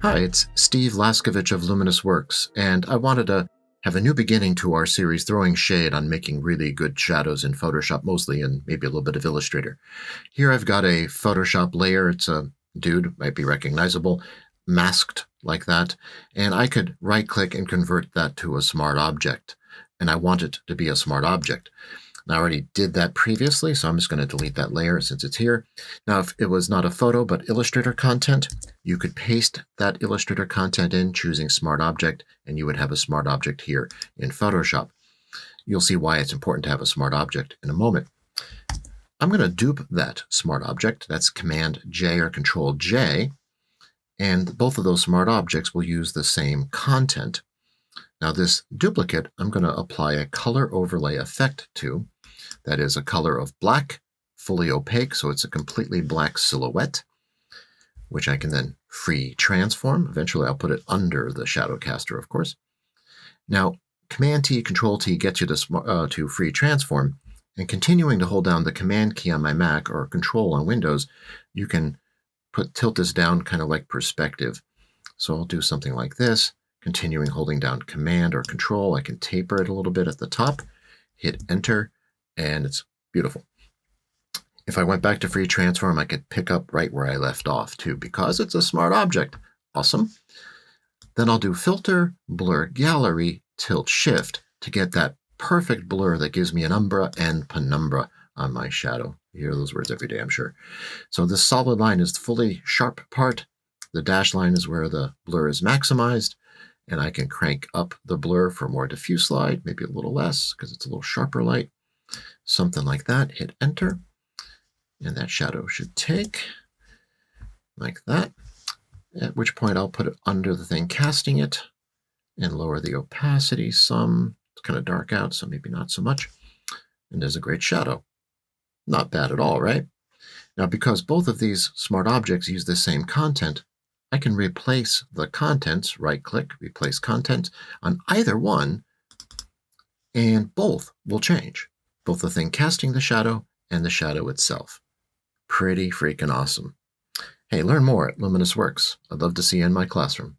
Hi, it's Steve Laskovich of Luminous Works, and I wanted to have a new beginning to our series throwing shade on making really good shadows in Photoshop mostly, and maybe a little bit of Illustrator. Here I've got a Photoshop layer. It's a dude, might be recognizable, masked like that, and I could right-click and convert that to a smart object, and I want it to be a smart object. I already did that previously, so I'm just going to delete that layer since it's here. Now, if it was not a photo but Illustrator content, you could paste that Illustrator content in, choosing Smart Object, and you would have a Smart Object here in Photoshop. You'll see why it's important to have a Smart Object in a moment. I'm going to dupe that Smart Object. That's Command J or Control J, and both of those Smart Objects will use the same content. Now, this duplicate, I'm going to apply a color overlay effect to. That is a color of black, fully opaque, so it's a completely black silhouette, which I can then free transform. Eventually, I'll put it under the Shadowcaster, of course. Now, Command-T, Control-T gets you to free transform, and continuing to hold down the Command key on my Mac or Control on Windows, you can tilt this down kind of like perspective. So I'll do something like this. Continuing holding down Command or Control, I can taper it a little bit at the top, hit Enter, and it's beautiful. If I went back to free transform, I could pick up right where I left off too, because it's a smart object. Awesome. Then I'll do Filter, Blur, Gallery, Tilt, Shift to get that perfect blur that gives me an umbra and penumbra on my shadow. You hear those words every day, I'm sure. So this solid line is the fully sharp part. The dash line is where the blur is maximized, and I can crank up the blur for more diffuse slide, maybe a little less because it's a little sharper light. Something like that. Hit Enter, and that shadow should take like that, at which point I'll put it under the thing casting it and lower the opacity some. It's kind of dark out, so maybe not so much. And there's a great shadow. Not bad at all, right? Now, because both of these smart objects use the same content, I can replace the contents, right-click, replace content on either one, and both will change. Both the thing casting the shadow and the shadow itself. Pretty freaking awesome. Hey, learn more at Luminous Works. I'd love to see you in my classroom.